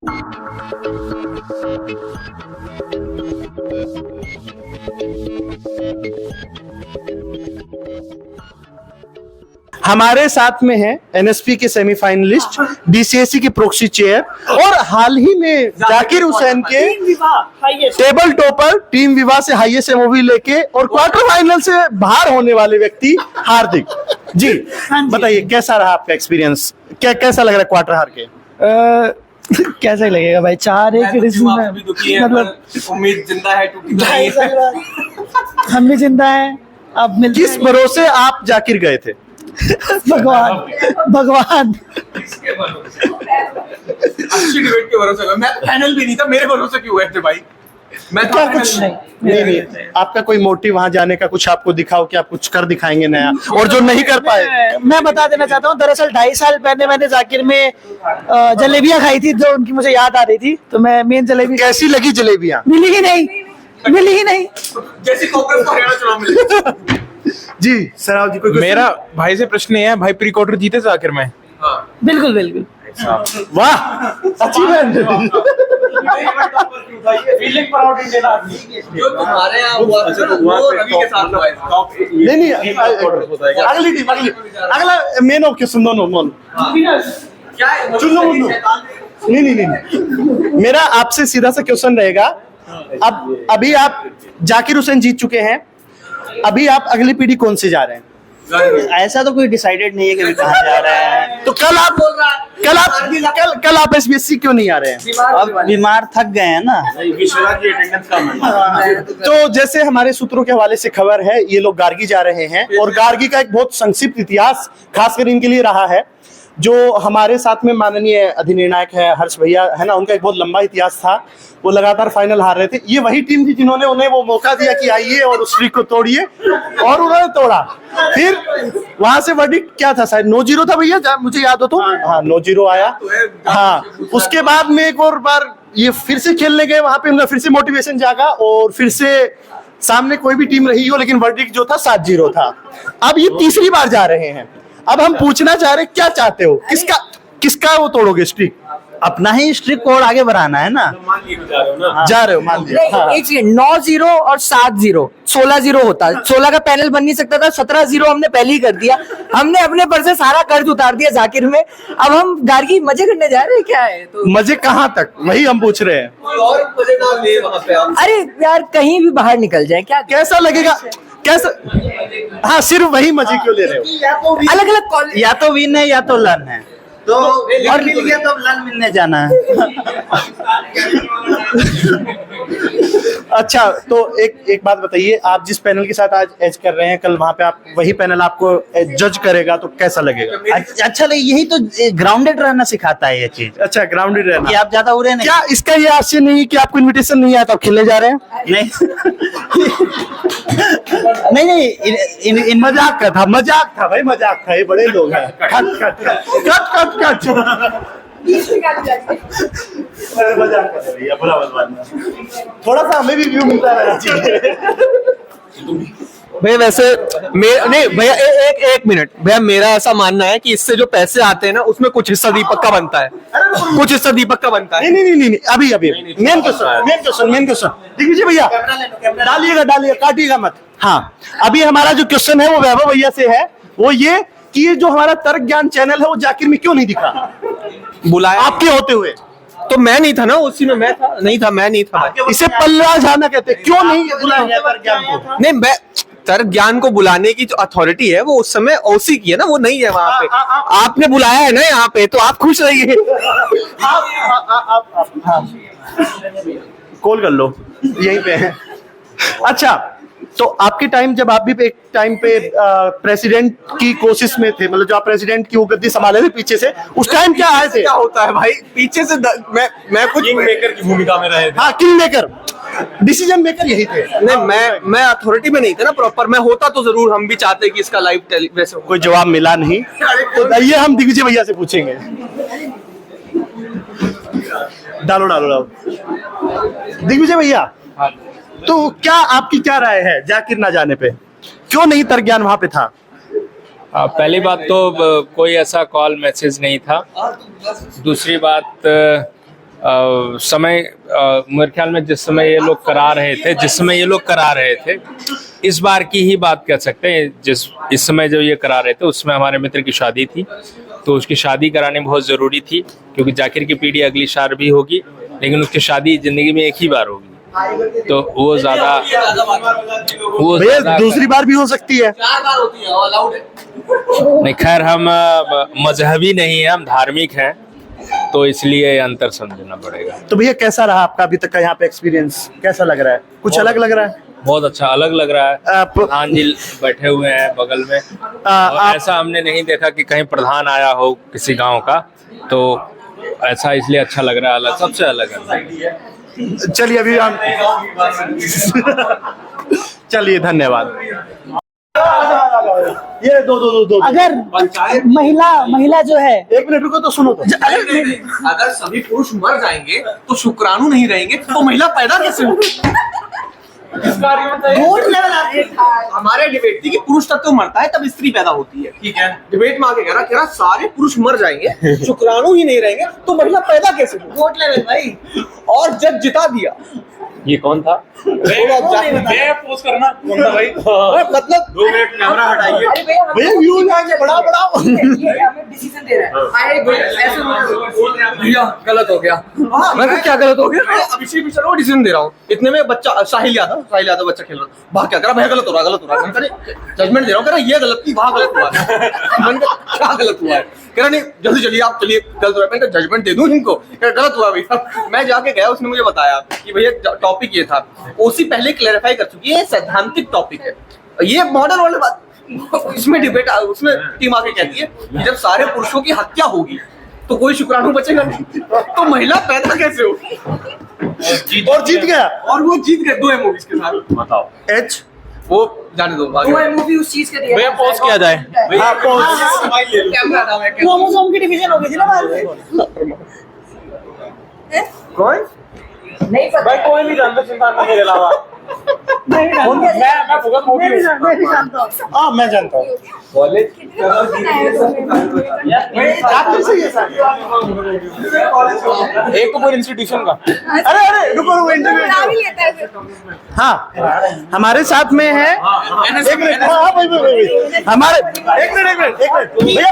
हमारे साथ में है एनएसपी के सेमीफाइनलिस्ट, बीसीएसई की प्रोक्सी चेयर और हाल ही में जाकिर हुसैन के टेबल टॉपर टीम विवाह से हाईएस्ट मूवी लेके और क्वार्टर फाइनल से बाहर होने वाले व्यक्ति हार्दिक जी। बताइए कैसा रहा आपका एक्सपीरियंस, कैसा लग रहा है क्वार्टर हार के? कैसा ही लगेगा भाई, 4-1 मतलब उम्मीद जिंदा है, टूटी नहीं है। हम भी जिंदा हैं। अब मिलते किस भरोसे आप जाकिर गए थे? भगवान अच्छी डिबेट के भरोसे गए। मैं फाइनल भी नहीं था, मेरे भरोसे क्यों गए थे भाई? मैं क्या कुछ नहीं, आपका कोई मोटिव वहां जाने का कुछ आपको दिखाओ कि आप कुछ कर दिखाएंगे नया, और जो नहीं कर पाए? मैं बता देना चाहता हूँ, दरअसल 2.5 साल पहले मैंने जाकिर में जलेबियां खाई थी जो उनकी मुझे याद आ रही थी, तो मैं मेन जलेबी। कैसी लगी जलेबियां? मिली ही नहीं। जैसे कांग्रेस को हरियाणा चुनाव मिले। जी सराव जी, कोई मेरा भाई से प्रश्न है, भाई प्री क्वार्टर जीते थे आखिर में? बिल्कुल। वाह achievement. Feeling proud Indian army जो तुम्हारे यहाँ हुआ वो रवि के साथ हुआ है। नहीं अगली टीम, अगला मेन ओके सुन दो क्या है? चुन लो। नहीं, मेरा आपसे सीधा सा क्वेश्चन रहेगा। अब अभी आप जाकिर हुसैन जीत चुके हैं, अभी आप अगली पीढ़ी कौन से जा रहे हैं? ऐसा तो कोई डिसाइडेड नहीं है कि कहाँ जा रहे हैं। तो कल आप एसबीएससी क्यों नहीं आ रहे हैं? अब बीमार थक गए हैं ना। तो जैसे हमारे सूत्रों के हवाले से खबर है, ये लोग गार्गी जा रहे हैं और गार्गी का एक बहुत संक्षिप्त इतिहास खासकर इनके लिए रहा है। जो हमारे साथ में माननीय अधिनिर्णायक है हर्ष भैया है ना, उनका एक बहुत लंबा इतिहास था। वो लगातार फाइनल हार रहे थे। ये वही टीम थी जिन्होंने उन्हें वो मौका दिया कि आइए और उस स्ट्रीक को तोड़िए, और उन्होंने तोड़ा। फिर वहां से वर्डिक्ट क्या था, शायद 9-0 था भैया, मुझे याद हो तो। हाँ 9-0 आया। हाँ उसके बाद में एक और बार ये फिर से खेलने गए, वहां पे उनका फिर से मोटिवेशन जागा और फिर से सामने कोई भी टीम रही हो, लेकिन वर्डिक्ट जो था 7-0 था। अब ये तीसरी बार जा रहे हैं। अब हम पूछना चाह रहे क्या चाहते हो, किसका वो तोड़ोगे स्ट्रीक? अपना ही स्ट्रिक कोड आगे बढ़ाना है ना। जा रहे हो, मान लिया। हाँ। एक सेकंड, 9-0 और 7-0, 16-0 होता। 16 का पैनल बन नहीं सकता था, 17-0 हमने पहले ही कर दिया। हमने अपने पर से सारा कर्ज उतार दिया जाकिर में। अब हम गार्गी मजे करने जा रहे हैं, क्या है? तो मजे कहाँ तक, वही हम पूछ रहे हैं। और मजेदार ले वहां पे आप। अरे यार कहीं भी बाहर निकल जाए, क्या कैसा लगेगा? कैसा? हाँ सिर्फ वही मजे क्यों ले रहे हो? अलग अलग कॉलेज, या तो विन है या तो लन है, तो और मिल गया तो अब लन मिलने जाना है। अच्छा तो एक बात बताइए, आप जिस पैनल के साथ आज एज कर रहे हैं, कल वहां पे आप वही पैनल आपको जज करेगा तो कैसा लगेगा? अच्छा लगे, यही तो ग्राउंडेड रहना सिखाता है ये चीज। अच्छा ग्राउंडेड रहना। कि आप ज्यादा उड़े नहीं। क्या इसका ये आश्चर्य नहीं कि आपको इनविटेशन नहीं आया तो आप खेलने जा रहे हैं? नहीं, मजाक था भाई, मजाक था। ये बड़े लोग हैं। कट मजाक कर रहे भैया, बुरा मत मानना। थोड़ा सा हमें भी व्यू मिलता रहना चाहिए। भैया वैसे नहीं भैया, एक मिनट भैया, मेरा ऐसा मानना है कि इससे जो पैसे आते हैं ना, उसमें कुछ हिस्सा दीपक का बनता है, कुछ हिस्सा दीपक का बनता है। नहीं अभी मेन क्वेश्चन दिग्विजय भैया डालिएगा, काटिएगा मत। हाँ अभी हमारा जो क्वेश्चन है वो वैभव भैया से है, वो ये कि ये जो हमारा तर्क ज्ञान चैनल है वो जाकिर में क्यों नहीं दिखा बुलाया आपके होते हुए? तो मैं नहीं था ना उसी में, मैं नहीं था। इसे पल्ला झाना कहते, क्यों नहीं बुलाया तर्क ज्ञान को? नहीं, मैं तर्क ज्ञान को बुलाने की जो अथॉरिटी है वो उस समय ओसी की है ना, वो नहीं है वहां पे। आपने बुलाया है ना यहाँ पे, तो आप खुश रहिए। कॉल कर लो, यहीं पे है। अच्छा तो आपके टाइम, जब आप भी एक टाइम पे प्रेसिडेंट की कोशिश में थे, मतलब जो आप प्रेसिडेंट की वो गद्दी संभाले थे पीछे से, उस टाइम क्या आए थे? क्या होता है भाई पीछे से? मैं कुछ किंग मेकर की भूमिका में रहे थे। हाँ किंग मेकर, डिसीजन मेकर यही थे। नहीं, मैं अथॉरिटी में नहीं था ना प्रॉपर। मैं होता तो जरूर हम भी चाहते कि इसका लाइव टेलीविजन। कोई जवाब मिला नहीं, तो ये हम दिग्विजय भैया से पूछेंगे। डालो दिग्विजय भैया, तो क्या आपकी क्या राय है जाकिर ना जाने पे? क्यों नहीं तर्क ज्ञान वहां पे था? पहली बात तो कोई ऐसा कॉल मैसेज नहीं था। दूसरी बात समय मेरे ख्याल में जिस समय ये लोग करा रहे थे इस बार की ही बात कर सकते हैं। इस समय जो ये करा रहे थे उसमें हमारे मित्र की शादी थी, तो उसकी शादी करानी बहुत ज़रूरी थी, क्योंकि जाकिर की पीढ़ी अगली साल भी होगी, लेकिन उसकी शादी ज़िंदगी में एक ही बार होगी, तो वो ज़्यादा भैया दूसरी बार भी हो सकती है। 4 बार होती है, अलाउड है। नहीं, खैर हम मजहबी नहीं है, हम धार्मिक हैं, तो इसलिए अंतर समझना पड़ेगा। तो भैया कैसा रहा आपका अभी तक का यहाँ पे एक्सपीरियंस, कैसा लग रहा है? कुछ अलग लग रहा है? बहुत अच्छा, अलग लग रहा है। प्रधान जी बैठे हुए हैं बगल में, और ऐसा हमने नहीं देखा कि कहीं प्रधान आया हो किसी गांव का, तो ऐसा इसलिए अच्छा लग रहा है, अलग, सबसे अलग है। चलिए अभी हम चलिए, धन्यवाद। ये दो अगर महिला जो है, 1 मिनट रुको तो सुनो तो। अगर सभी पुरुष मर जाएंगे तो शुक्राणु नहीं रहेंगे, तो महिला पैदा कैसे होगी? वोट लेवल हमारे डिबेट थी कि पुरुष तब तो मरता है तब स्त्री पैदा होती है, ठीक है। डिबेट में आके कह रहा सारे पुरुष मर जाएंगे, शुक्राणु ही नहीं रहेंगे, तो महिला पैदा कैसे होगी? वोट लेवल भाई, और जज जिता दिया। ये कौन था? मैं पोस्ट करना कौन था भाई? मतलब 2 मिनट कैमरा हटाइए। अरे भैया भैया व्यू बड़ा ये हमें डिसीजन दे रहा है। भैया गलत हो गया। मैं कहा क्या गलत हो गया? मैं अभिषेक मिश्रा को डिसीजन दे रहा हूँ। इतने में बच्चा साहिल यादव बच्चा खेल रहा था, वहाँ क्या करा? भैया गलत हो रहा जजमेंट दे रहा हूँ, कह रहा ये गलत थी, वहाँ गलत हुआ है। मैंने कहा क्या गलत हुआ है? कह रहा नहीं जल्दी चलिए, आप चलिए, गलत हुआ है। मैंने कहा जजमेंट दे दूँ इनको? कह रहा गलत हुआ भैया। मैं जाके गया, उसने मुझे बताया कि भैया टॉपिक ये था, ओसी पहले क्लैरिफाई कर चुकी है, सैद्धांतिक टॉपिक है, ये मॉडर्न वाली बात। इसमें डिबेट, उसमें टीम आके कहती है कि जब सारे पुरुषों की हत्या होगी तो कोई शुक्राणु बचेगा नहीं, तो महिला पैदा कैसे होगी? और जीत गया, और वो जीत गए 2 मूवीज के साथ। बताओ एच वो जाने दो, मूवी उस चीज के लिए भैया पोस्ट किया जाए। कैमरा था, मैं क्रोमोसोम की डिवीजन हो गई थी ना बाद में। कौन? नहीं पता, कोई नहीं जानता सिद्धांत मेरे अलावा। मैं भी जानता हूँ। हाँ मैं जानता हूँ। एक तो कोई इंस्टीट्यूशन का। अरे रुको इंटरव्यू। हाँ हमारे साथ में है, एक मिनट, हाँ भाई हमारे, एक मिनट भैया